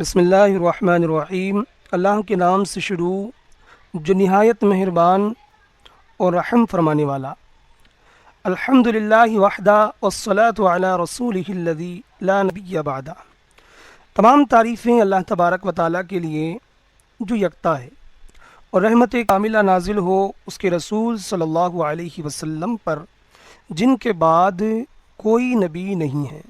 بسم اللہ الرحمن الرحیم۔ اللہ کے نام سے شروع جو نہایت مہربان اور رحم فرمانے والا۔ الحمد للہ وحدہ والصلاة علی رسولہ الذی لا نبی بعدہ۔ تمام تعریفیں اللہ تبارک و تعالیٰ کے لیے جو یکتا ہے اور رحمت کاملہ نازل ہو اس کے رسول صلی اللہ علیہ وسلم پر جن کے بعد کوئی نبی نہیں ہے۔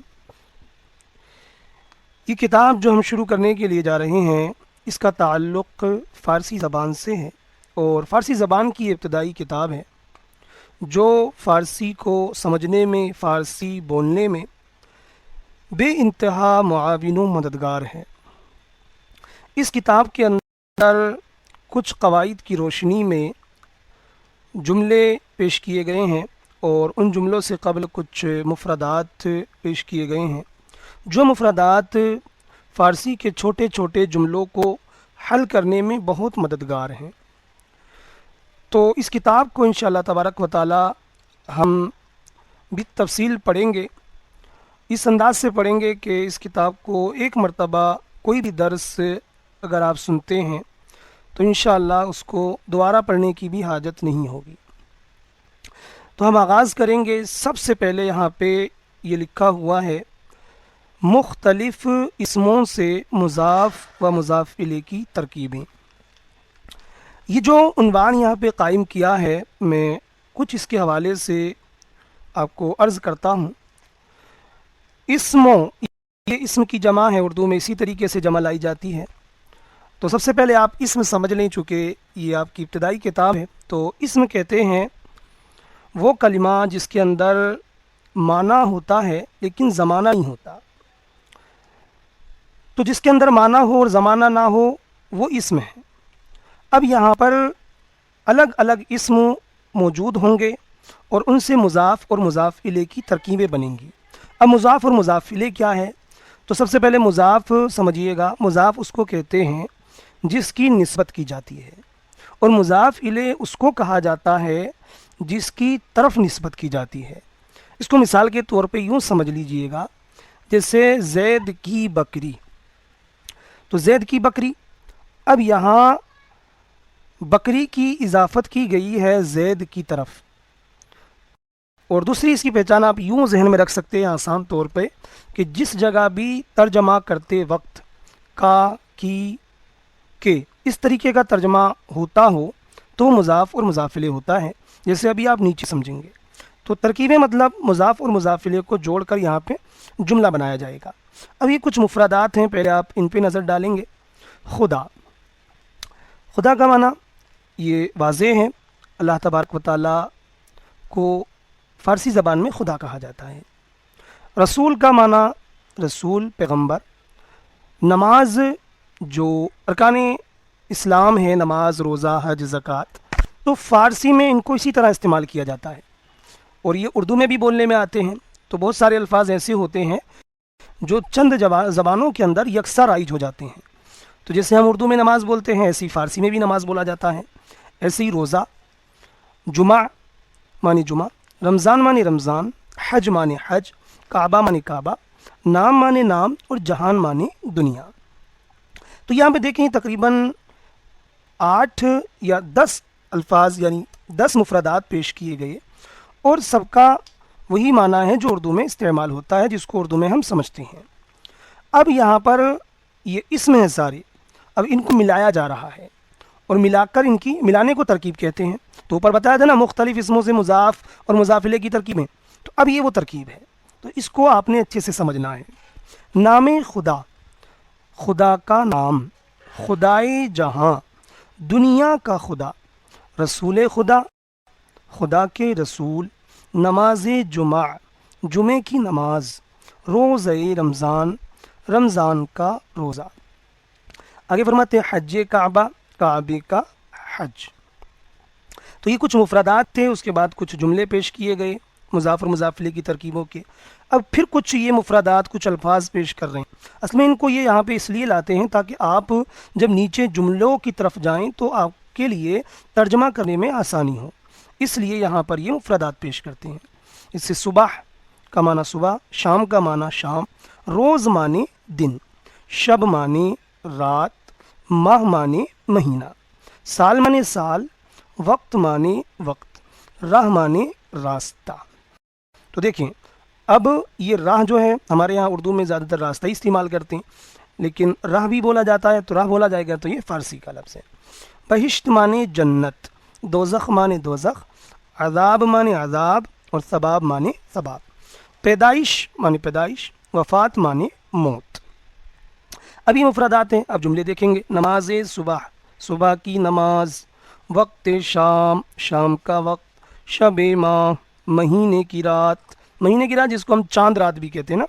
یہ کتاب جو ہم شروع کرنے کے لیے جا رہے ہیں اس کا تعلق فارسی زبان سے ہے، اور فارسی زبان کی ابتدائی کتاب ہے جو فارسی کو سمجھنے میں، فارسی بولنے میں بے انتہا معاون و مددگار ہے۔ اس کتاب کے اندر کچھ قواعد کی روشنی میں جملے پیش کیے گئے ہیں، اور ان جملوں سے قبل کچھ مفردات پیش کیے گئے ہیں جو مفردات فارسی کے چھوٹے چھوٹے جملوں کو حل کرنے میں بہت مددگار ہیں۔ تو اس کتاب کو انشاءاللہ تبارک و تعالی ہم بالتفصیل پڑھیں گے، اس انداز سے پڑھیں گے کہ اس کتاب کو ایک مرتبہ کوئی بھی درس اگر آپ سنتے ہیں تو انشاءاللہ اس کو دوبارہ پڑھنے کی بھی حاجت نہیں ہوگی۔ تو ہم آغاز کریں گے۔ سب سے پہلے یہاں پہ یہ لکھا ہوا ہے مختلف اسموں سے مضاف و مضاف الیہ کی ترکیبیں۔ یہ جو عنوان یہاں پہ قائم کیا ہے میں کچھ اس کے حوالے سے آپ کو عرض کرتا ہوں۔ اسموں، یہ اسم کی جمع ہے، اردو میں اسی طریقے سے جمع لائی جاتی ہے۔ تو سب سے پہلے آپ اسم سمجھ لیں، چونکہ یہ آپ کی ابتدائی کتاب ہے۔ تو اسم کہتے ہیں وہ کلمہ جس کے اندر معنی ہوتا ہے لیکن زمانہ نہیں ہوتا۔ تو جس کے اندر معنی ہو اور زمانہ نہ ہو وہ اسم ہے۔ اب یہاں پر الگ الگ اسم موجود ہوں گے اور ان سے مضاف اور مضاف الیہ کی ترکیبیں بنیں گی۔ اب مضاف اور مضاف الیہ کیا ہے؟ تو سب سے پہلے مضاف سمجھیے گا۔ مضاف اس کو کہتے ہیں جس کی نسبت کی جاتی ہے، اور مضاف الیہ اس کو کہا جاتا ہے جس کی طرف نسبت کی جاتی ہے۔ اس کو مثال کے طور پہ یوں سمجھ لیجئے گا، جیسے زید کی بکری، تو زید کی بکری، اب یہاں بکری کی اضافت کی گئی ہے زید کی طرف۔ اور دوسری اس کی پہچان آپ یوں ذہن میں رکھ سکتے ہیں آسان طور پہ کہ جس جگہ بھی ترجمہ کرتے وقت کا، کی، کے اس طریقے کا ترجمہ ہوتا ہو تو مضاف اور مضاف الیہ ہوتا ہے، جیسے ابھی آپ نیچے سمجھیں گے۔ تو ترکیبیں مطلب مضاف اور مضاف الیہ کو جوڑ کر یہاں پہ جملہ بنایا جائے گا۔ اب یہ کچھ مفردات ہیں، پہلے آپ ان پہ نظر ڈالیں گے۔ خدا، خدا کا معنی یہ واضح ہے، اللہ تبارک و تعالیٰ کو فارسی زبان میں خدا کہا جاتا ہے۔ رسول کا معنی رسول، پیغمبر۔ نماز، جو ارکان اسلام ہے، نماز، روزہ، حج، زکوٰۃ، تو فارسی میں ان کو اسی طرح استعمال کیا جاتا ہے، اور یہ اردو میں بھی بولنے میں آتے ہیں۔ تو بہت سارے الفاظ ایسے ہوتے ہیں جو چند زبانوں کے اندر یکساں رائج ہو جاتے ہیں۔ تو جیسے ہم اردو میں نماز بولتے ہیں، ایسی فارسی میں بھی نماز بولا جاتا ہے۔ ایسے ہی روزہ، جمعہ معنی جمعہ، رمضان معنی رمضان، حج معنی حج، کعبہ معنی کعبہ، نام معنی نام، اور جہان معنی دنیا۔ تو یہاں پہ دیکھیں تقریباً 8 یا 10 الفاظ یعنی 10 مفردات پیش کیے گئے، اور سب کا وہی معنی ہے جو اردو میں استعمال ہوتا ہے، جس کو اردو میں ہم سمجھتے ہیں۔ اب یہاں پر یہ اسم ہیں سارے، اب ان کو ملایا جا رہا ہے، اور ملا کر ان کی ملانے کو ترکیب کہتے ہیں۔ تو اوپر بتایا تھا نا مختلف اسموں سے مضاف اور مضاف الیہ کی ترکیبیں، تو اب یہ وہ ترکیب ہے، تو اس کو آپ نے اچھے سے سمجھنا ہے۔ نام خدا، خدا کا نام، خدائے جہاں، دنیا کا خدا، رسول خدا، خدا کے رسول، نماز جمعہ، جمعے کی نماز، روزہ رمضان، رمضان کا روزہ۔ آگے فرماتے ہیں حج کعبہ، کعبے کا حج۔ تو یہ کچھ مفردات تھے، اس کے بعد کچھ جملے پیش کیے گئے مضاف اور مضاف الیہ کی ترکیبوں کے۔ اب پھر کچھ یہ مفردات، کچھ الفاظ پیش کر رہے ہیں۔ اصل میں ان کو یہ یہاں پہ اس لیے لاتے ہیں تاکہ آپ جب نیچے جملوں کی طرف جائیں تو آپ کے لیے ترجمہ کرنے میں آسانی ہو، اس لیے یہاں پر یہ مفردات پیش کرتے ہیں۔ اس سے صبح کا معنی صبح، شام کا معنی شام، روز معنی دن، شب معنی رات، ماہ مانے مہینہ، سال مانے سال، وقت مانے وقت، راہ مانے راستہ۔ تو دیکھیں اب یہ راہ جو ہے ہمارے یہاں اردو میں زیادہ تر راستہ ہی استعمال کرتے ہیں، لیکن راہ بھی بولا جاتا ہے تو راہ بولا جائے گا تو یہ فارسی کا لفظ ہے۔ بہشت مانے جنت، دوزخ مانے دوزخ، عذاب مانے عذاب، اور ثواب مانے ثواب۔ پیدائش مانے پیدائش، وفات مانے موت۔ اب یہ مفردات ہیں، اب جملے دیکھیں گے۔ نماز صبح، صبح کی نماز، وقت شام، شام کا وقت، شب ماہ، مہینے کی رات، مہینے کی رات جس کو ہم چاند رات بھی کہتے ہیں نا،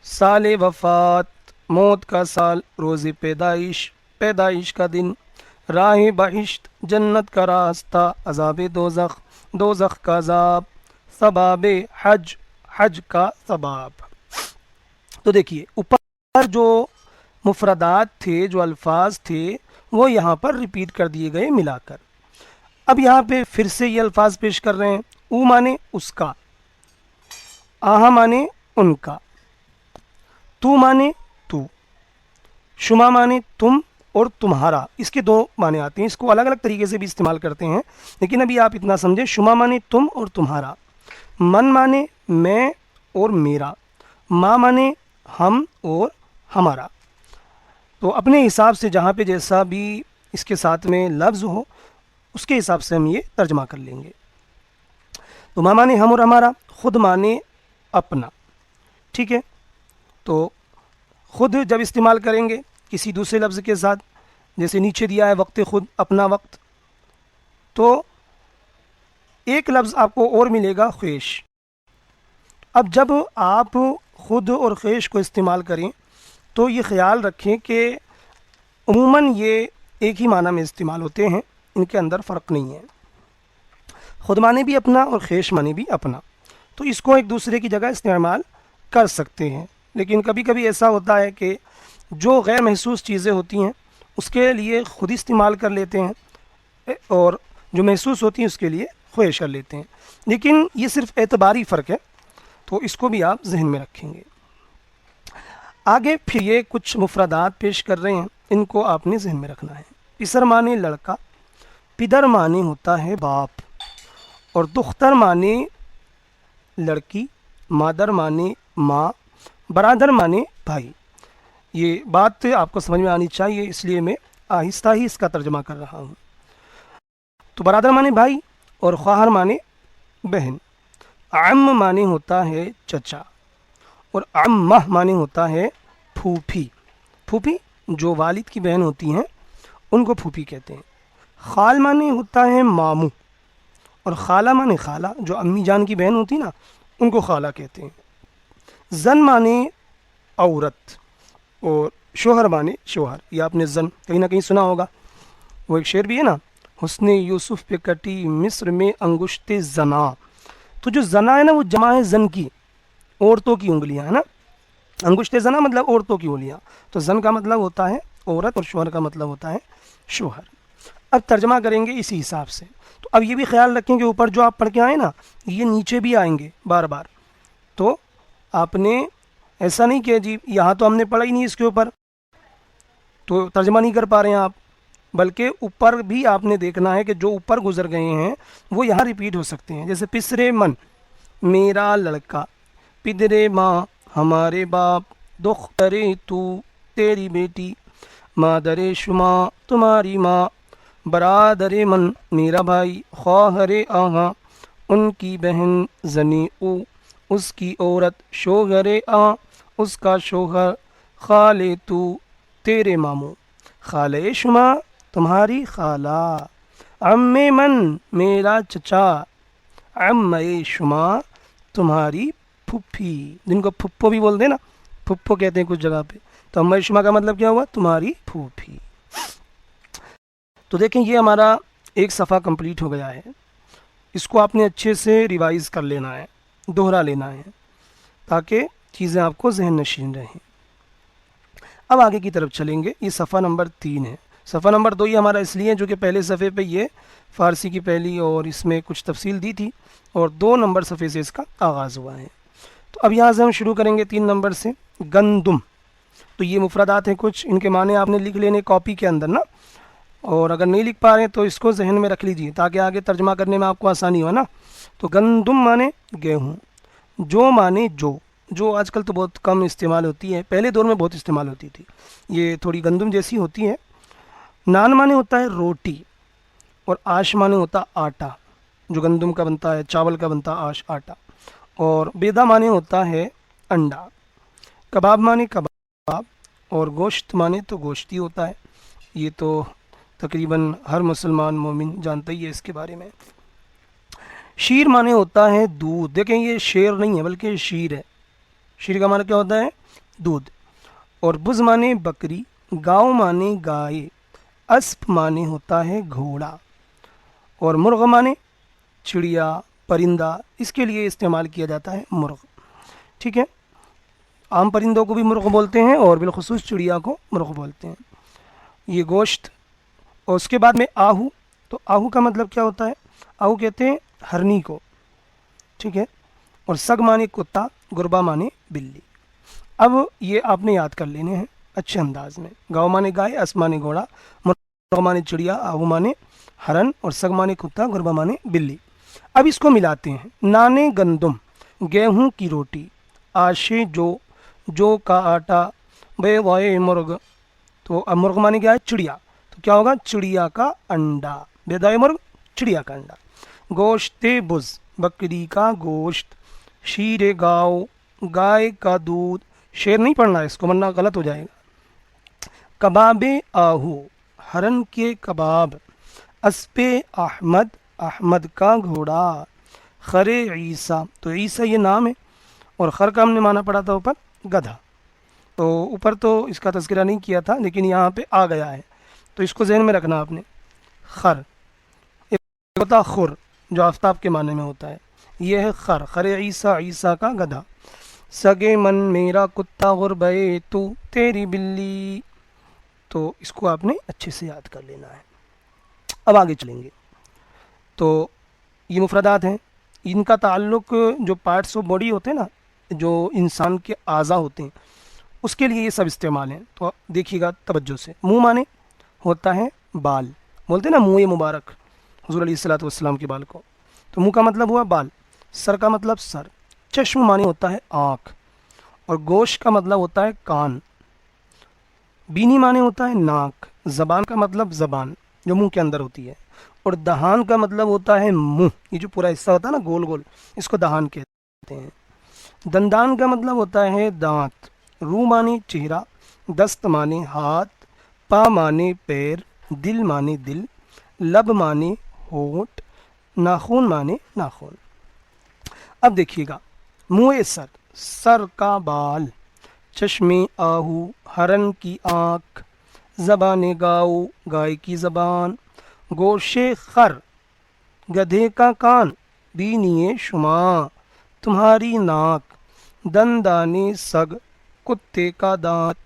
سال وفات، موت کا سال، روز پیدائش، پیدائش کا دن، راہ بہشت، جنت کا راستہ، عذاب دوزخ، دوزخ کا عذاب، ثواب حج، حج کا ثواب۔ تو دیکھیے اوپر جو مفردات تھے، جو الفاظ تھے، وہ یہاں پر ریپیٹ کر دیے گئے ملا کر۔ اب یہاں پہ پھر سے یہ الفاظ پیش کر رہے ہیں۔ او مانے اس کا، آہا مانے ان کا، تو مانے تو، شما مانے تم اور تمہارا، اس کے دو معنی آتے ہیں، اس کو الگ الگ طریقے سے بھی استعمال کرتے ہیں، لیکن ابھی آپ اتنا سمجھیں، شما مانے تم اور تمہارا، من مانے میں اور میرا، ما مانے ہم اور ہمارا۔ تو اپنے حساب سے جہاں پہ جیسا بھی اس کے ساتھ میں لفظ ہو اس کے حساب سے ہم یہ ترجمہ کر لیں گے۔ تو ما مانے ہم اور ہمارا، خود مانے اپنا، ٹھیک ہے۔ تو خود جب استعمال کریں گے کسی دوسرے لفظ کے ساتھ، جیسے نیچے دیا ہے وقت خود، اپنا وقت، تو ایک لفظ آپ کو اور ملے گا، خیش۔ اب جب آپ خود اور خیش کو استعمال کریں تو یہ خیال رکھیں کہ عموماً یہ ایک ہی معنی میں استعمال ہوتے ہیں، ان کے اندر فرق نہیں ہے۔ خود معنی بھی اپنا اور خیش معنی بھی اپنا، تو اس کو ایک دوسرے کی جگہ استعمال کر سکتے ہیں، لیکن کبھی کبھی ایسا ہوتا ہے کہ جو غیر محسوس چیزیں ہوتی ہیں اس کے لیے خود استعمال کر لیتے ہیں، اور جو محسوس ہوتی ہیں اس کے لیے خیش کر لیتے ہیں، لیکن یہ صرف اعتباری فرق ہے، تو اس کو بھی آپ ذہن میں رکھیں گے۔ آگے پھر یہ کچھ مفردات پیش کر رہے ہیں، ان کو آپ نے ذہن میں رکھنا ہے۔ پسر مانے لڑکا، پدر مانے ہوتا ہے باپ، اور دختر مانے لڑکی، مادر مانے ماں، برادر مانے بھائی۔ یہ بات آپ کو سمجھ میں آنی چاہیے، اس لیے میں آہستہ ہی اس کا ترجمہ کر رہا ہوں۔ تو برادر مانے بھائی اور خواہر مانے بہن۔ عم مانے ہوتا ہے چچا، اور عمہ مانے ہوتا ہے پھوپھی۔ پھوپھی جو والد کی بہن ہوتی ہیں ان کو پھوپھی کہتے ہیں۔ خال مانے ہوتا ہے ماموں، اور خالہ مانے خالہ، جو امی جان کی بہن ہوتی نا ان کو خالہ کہتے ہیں۔ زن مانے عورت، اور شوہر مانے شوہر۔ یہ آپ نے زن کہیں نہ کہیں سنا ہوگا، وہ ایک شعر بھی ہے نا، حسن یوسف پہ کٹی مصر میں انگشت زنا۔ تو جو زنا ہے نا وہ جمع ہے زن کی، عورتوں کی انگلیاں ہے نا، انگشت زنا مطلب عورتوں کی انگلیاں، تو زن کا مطلب ہوتا ہے عورت اور شوہر کا مطلب ہوتا ہے شوہر۔ اب ترجمہ کریں گے اسی حساب سے۔ تو اب یہ بھی خیال رکھیں کہ اوپر جو آپ پڑھ کے آئے نا یہ نیچے بھی آئیں گے بار بار، تو آپ نے ایسا نہیں کہ جی یہاں تو ہم نے پڑھا ہی نہیں اس کے اوپر تو ترجمہ نہیں کر پا رہے ہیں آپ، بلکہ اوپر بھی آپ نے دیکھنا ہے کہ جو اوپر گزر گئے ہیں وہ یہاں ریپیٹ ہو سکتے ہیں۔ جیسے پسرے من میرا لڑکا، پدرے ماں ہمارے باپ، دخترے تو تیری بیٹی، مادر شما تمہاری ماں، برادر من میرا بھائی، خواہر آہاں ان کی بہن، زنی او اس کی عورت، شوہر آ اس کا شوہر، خالے تو تیرے ماموں، خالے شما تمہاری خالہ، عم من میرا چچا، عم شما تمہاری پھپھی، جن کو پھپھو بھی بولتے ہیں نا، پھپھو کہتے ہیں کچھ جگہ پہ، تو عم شما کا مطلب کیا ہوا؟ تمہاری پھوپھی۔ تو دیکھیں یہ ہمارا ایک صفحہ کمپلیٹ ہو گیا ہے، اس کو آپ نے اچھے سے ریوائز کر لینا ہے، دوہرا لینا ہے تاکہ چیزیں آپ کو ذہن نشین رہیں۔ اب آگے کی طرف چلیں گے، یہ صفحہ نمبر 3 ہے۔ صفحہ نمبر 2 یہ ہمارا اس لیے جو کہ پہلے صفحے پہ یہ فارسی کی پہلی اور اس میں کچھ تفصیل دی تھی، اور 2 نمبر صفحے سے اس کا آغاز ہوا ہے۔ تو اب یہاں سے ہم شروع کریں گے 3 نمبر سے۔ گندم، تو یہ مفردات ہیں کچھ، ان کے معنی آپ نے لکھ لینے کاپی کے اندر نا، اور اگر نہیں لکھ پا رہے تو اس کو ذہن میں رکھ لیجیے تاکہ آگے ترجمہ کرنے میں آپ کو آسانی ہو نا۔ تو گندم معنی گیہوں، جو معنی جو آج کل تو بہت کم استعمال ہوتی ہے، پہلے دور میں بہت استعمال ہوتی تھی، یہ تھوڑی گندم جیسی ہوتی ہے۔ نان معنی ہوتا ہے روٹی، اور آش معنی ہوتا آٹا، جو گندم کا بنتا ہے، چاول کا بنتا آش آٹا، اور بیدا معنی ہوتا ہے انڈا۔ کباب معنی کباب، اور گوشت معنی تو گوشت ہی ہوتا ہے، یہ تو تقریباً ہر مسلمان مومن جانتا ہی ہے اس کے بارے میں۔ شیر معنی ہوتا ہے دودھ، دیکھیں یہ شیر نہیں ہے بلکہ شیر ہے، شیر کا معنی کیا ہوتا ہے؟ دودھ۔ اور بز معنی بکری، گاؤں معنی گائے، اسپ معنی ہوتا ہے گھوڑا، اور مرغ معنی چڑیا پرندہ، اس کے لیے استعمال کیا جاتا ہے مرغ، ٹھیک ہے۔ عام پرندوں کو بھی مرغ بولتے ہیں اور بالخصوص چڑیا کو مرغ بولتے ہیں۔ یہ گوشت، اور اس کے بعد میں آہو، تو آہو کا مطلب کیا ہوتا ہے؟ آہو کہتے ہیں ہرنی کو، ٹھیک ہے۔ اور سگ معنی کتا، گربا معنی بلی۔ اب یہ آپ نے یاد کر لینے ہیں اچھے انداز میں، گاؤں معنی گائے، اسپ معنی گھوڑا، مرغ معنی چڑیا، آہو معنی ہرن، اور سگ معنی کتا، گربا معنی بلی۔ اب اس کو ملاتے ہیں، نانے گندم گیہوں کی روٹی، آشے جو کا آٹا، بے وائے مرغ، تو اب مرغ معنی کیا ہے؟ چڑیا، تو کیا ہوگا؟ چڑیا کا انڈا، بیدائے مرغ چڑیا کا انڈا۔ گوشت بز بکری کا گوشت، شیر گاؤ گائے کا دودھ، شیر نہیں پڑھنا ہے اس کو ورنہ غلط ہو جائے گا۔ کباب آہو ہرن کے کباب، اسپ احمد احمد کا گھوڑا، خر عیسیٰ، تو عیسیٰ یہ نام ہے، اور خر کا ہم نے مانا پڑا تھا اوپر گدھا، تو اوپر تو اس کا تذکرہ نہیں کیا تھا لیکن یہاں پہ آ گیا ہے، تو اس کو ذہن میں رکھنا آپ نے۔ خر ایک ہوتا خر جو آفتاب کے معنی میں ہوتا ہے، یہ ہے خر، خر عیسیٰ، عیسیٰ کا گدھا۔ سگے من میرا کتا غربے تو تیری بلی، تو اس کو آپ نے اچھے سے یاد کر لینا ہے۔ اب آگے چلیں گے، تو یہ مفردات ہیں، ان کا تعلق جو پارٹس آف باڈی ہوتے ہیں نا، جو انسان کے اعضاء ہوتے ہیں، اس کے لیے یہ سب استعمال ہیں، تو دیکھیے گا توجہ سے۔ منہ معنی ہوتا ہے بال، بولتے ہیں نا منہ مبارک، حضور علیہ الصلوۃ والسلام کے بال کو، تو منہ کا مطلب ہوا بال، سر کا مطلب سر، چشم معنی ہوتا ہے آنکھ، اور گوشت کا مطلب ہوتا ہے کان، بینی معنی ہوتا ہے ناک، زبان کا مطلب زبان جو منہ کے اندر ہوتی ہے، اور دہان کا مطلب ہوتا ہے منہ، یہ جو پورا حصہ ہوتا ہے نا گول گول، اس کو دہان کہتے ہیں۔ دندان کا مطلب ہوتا ہے دانت، رو معنی چہرہ، دست معنی ہاتھ، پا معنی پیر، دل معنی دل، لب معنی ہونٹ، ناخون معنی ناخون۔ اب دیکھیے گا، منہ سر، سر کا بال، چشم آہو ہرن کی آنکھ، زبان گاؤ گائے کی زبان، گوشے خر گدھے کا کان، بینی شما تمہاری ناک، دندانے سگ کتے کا دانت،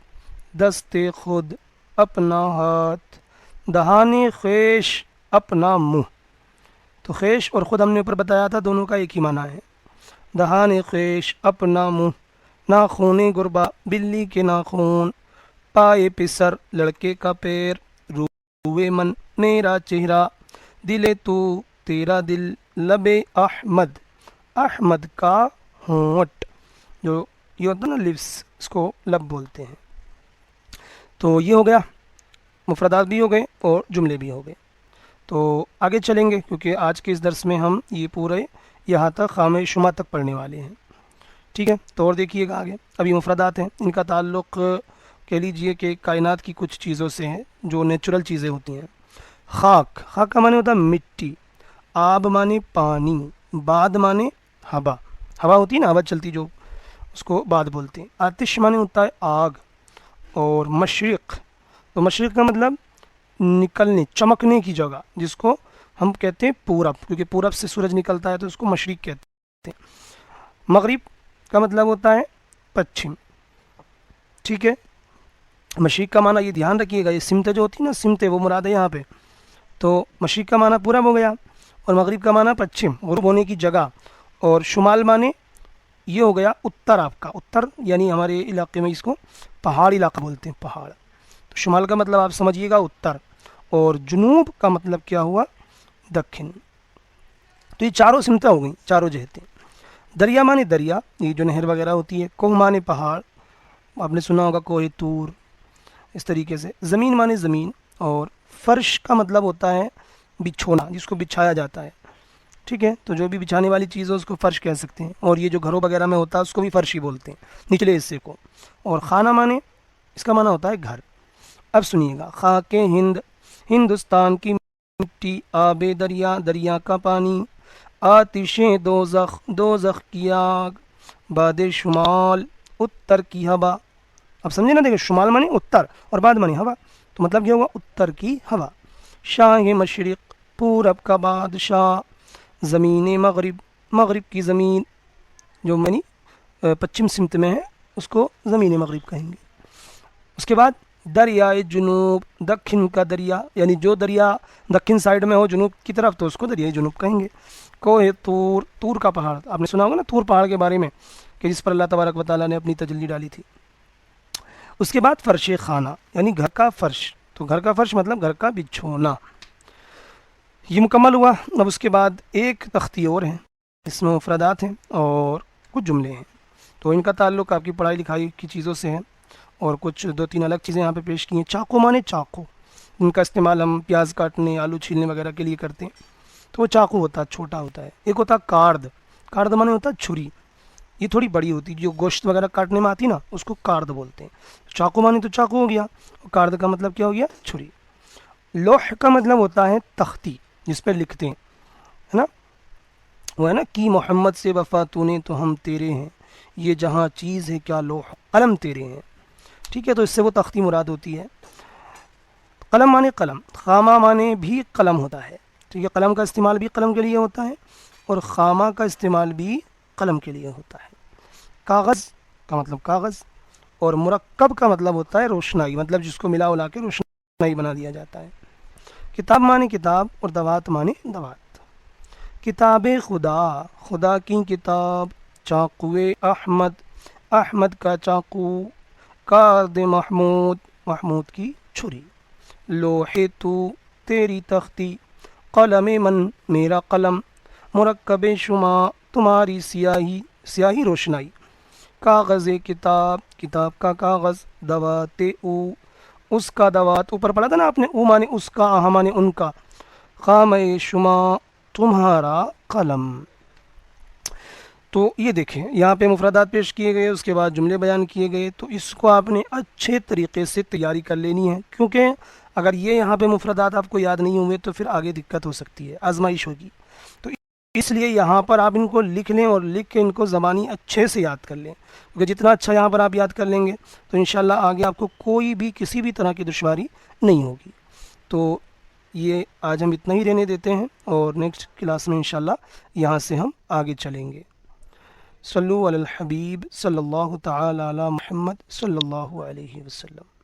دست خود اپنا ہاتھ، دہانے خیش اپنا منہ، تو خیش اور خود ہم نے اوپر بتایا تھا دونوں کا ایک ہی معنی ہے، دہانے خیش اپنا منہ، ناخون گربا بلی کے ناخون، پائے پسر لڑکے کا پیر، روئے من میرا چہرہ، دل تو تیرا دل، لب احمد احمد کا ہونٹ، جو یہ ہوتا ہے نا لپس، اس کو لب بولتے ہیں۔ تو یہ ہو گیا، مفردات بھی ہو گئے اور جملے بھی ہو گئے، تو آگے چلیں گے کیونکہ آج کے اس درس میں ہم یہ پورے یہاں تک خامِ شما تک پڑھنے والے ہیں، ٹھیک ہے۔ تو اور دیکھیے گا آگے، ابھی مفردات ہیں، ان کا تعلق کہہ لیجئے کہ کائنات کی کچھ چیزوں سے ہیں جو نیچرل چیزیں ہوتی ہیں۔ خاک، خاک کا معنی ہوتا ہے مٹی، آب معنی پانی، باد معنی ہوا، ہوا ہوتی ہے نا ہوا چلتی جو، اس کو باد بولتے ہیں۔ آتش معنی ہوتا ہے آگ، اور مشرق، تو مشرق کا مطلب نکلنے چمکنے کی جگہ، جس کو ہم کہتے ہیں پورب، کیونکہ پورب سے سورج نکلتا ہے تو اس کو مشرق کہتے ہیں۔ مغرب کا مطلب ہوتا ہے پچھم، ٹھیک ہے۔ مشرق کا معنی یہ دھیان رکھیے گا، یہ سمت جو ہوتی ہے نا، سمت وہ مراد ہے یہاں پہ، تو مشرق کا معنی پورب ہو گیا، اور مغرب کا معنی پچھم، غروب ہونے کی جگہ، اور شمال معنی یہ ہو گیا اتر، آپ کا اتر یعنی ہمارے علاقے میں اس کو پہاڑ علاقہ بولتے ہیں، پہاڑ۔ تو شمال کا مطلب آپ سمجھیے گا اتر، اور جنوب کا مطلب کیا ہوا؟ دکن۔ تو یہ چاروں سمتیں ہو گئیں، چاروں جہتیں۔ دریا مانے دریا، یہ جو نہر وغیرہ ہوتی ہے۔ کوہ مانے پہاڑ، آپ نے سنا ہوگا کوہ طور، اس طریقے سے۔ زمین مانے زمین، اور فرش کا مطلب ہوتا ہے بچھونا، جس کو بچھایا جاتا ہے، ٹھیک ہے؟ تو جو بھی بچھانے والی چیز ہو اس کو فرش کہہ سکتے ہیں، اور یہ جو گھروں وغیرہ میں ہوتا ہے اس کو بھی فرش ہی بولتے ہیں، نچلے حصے کو۔ اور خانہ مانے، اس کا معنی ہوتا ہے گھر۔ اب سنیے گا، خاک ہند، ہندوستان کی مٹی، آب دریا، دریا کا پانی، آتش دوزخ، دوزخ کی آگ، باد شمال، اتر کی ہوا۔ اب سمجھے نا؟ دیکھیں، شمال مانی اتر اور بعد مانی ہوا، تو مطلب کیا ہوا؟ اتر کی ہوا۔ شاہ مشرق، پورب کا بادشاہ، زمین مغرب، مغرب کی زمین، جو منی پچھم سمت میں ہے اس کو زمین مغرب کہیں گے۔ اس کے بعد دریائے جنوب، دکن کا دریا، یعنی جو دریا دکن سائڈ میں ہو جنوب کی طرف تو اس کو دریائے جنوب کہیں گے۔ کوہ طور، طور کا پہاڑ، آپ نے سنا ہوگا نا طور پہاڑ کے بارے میں، کہ جس پر اللہ تبارک و تعالیٰ نے اپنی تجلی ڈالی تھی۔ اس کے بعد فرش خانہ، یعنی گھر کا فرش، تو گھر کا فرش مطلب گھر کا بچھونا۔ یہ مکمل ہوا۔ اب اس کے بعد ایک تختی اور ہے، اس میں مفردات ہیں اور کچھ جملے ہیں، تو ان کا تعلق آپ کی پڑھائی لکھائی کی چیزوں سے ہے، اور کچھ دو تین الگ چیزیں یہاں پہ پیش کی ہیں۔ چاقو مانے چاقو، ان کا استعمال ہم پیاز کاٹنے، آلو چھیلنے وغیرہ کے لیے کرتے ہیں، تو وہ چاقو ہوتا ہے، چھوٹا ہوتا ہے۔ ایک ہوتا ہے کارد، کارد مانے ہوتا ہے چھری، یہ تھوڑی بڑی ہوتی ہے، جو گوشت وغیرہ کاٹنے میں آتی نا اس کو کارد بولتے ہیں۔ چاقو مانے تو چاقو ہو گیا، اور کارد کا مطلب کیا ہو گیا؟ چھری۔ لوح کا مطلب ہوتا ہے تختی، جس پہ لکھتے ہیں، ہے نا؟ وہ ہے نا، کی محمد سے وفا تو نے تو ہم تیرے ہیں، یہ جہاں چیز ہے کیا لوح قلم تیرے ہیں، ٹھیک ہے؟ تو اس سے وہ تختی مراد ہوتی ہے۔ قلم مانے قلم، خامہ مانے بھی قلم ہوتا ہے، ٹھیک ہے؟ قلم کا استعمال بھی قلم کے لیے ہوتا ہے، اور خامہ کا استعمال بھی قلم کے لیے ہوتا ہے۔ کاغذ کا مطلب کاغذ، اور مرکب کا مطلب ہوتا ہے روشنائی، مطلب جس کو ملا الا کے روشنائی بنا دیا جاتا ہے۔ کتاب مانے کتاب، اور دوات مانے دوات۔ کتاب خدا، خدا کی کتاب۔ چاقوئے احمد، احمد کا چاقو۔ کارد محمود، محمود کی چھری۔ لوح تو، تیری تختی۔ قلم من، میرا قلم۔ مرکب شما، تمہاری سیاہی، سیاہی روشنائی۔ کاغذ کتاب، کتاب کا کاغذ۔ دوات او، اس کا دوات، اوپر پڑھا تھا نا آپ نے، او مانے اس کا، آہا مانے ان کا۔ خامہ شما، تمہارا قلم۔ تو یہ دیکھیں یہاں پہ مفردات پیش کیے گئے، اس کے بعد جملے بیان کیے گئے، تو اس کو آپ نے اچھے طریقے سے تیاری کر لینی ہے، کیونکہ اگر یہ یہاں پہ مفردات آپ کو یاد نہیں ہوئے تو پھر آگے دقت ہو سکتی ہے، آزمائش ہوگی۔ تو اس لیے یہاں پر آپ ان کو لکھ لیں، اور لکھ کے ان کو زبانی اچھے سے یاد کر لیں، کیونکہ جتنا اچھا یہاں پر آپ یاد کر لیں گے تو انشاءاللہ آگے آپ کو کوئی بھی کسی بھی طرح کی دشواری نہیں ہوگی۔ تو یہ آج ہم اتنا ہی رہنے دیتے ہیں، اور نیکسٹ کلاس میں انشاءاللہ یہاں سے ہم آگے چلیں گے۔ صلو علی الحبیب صلی اللہ تعالی علی محمد صلی اللہ علیہ وسلم۔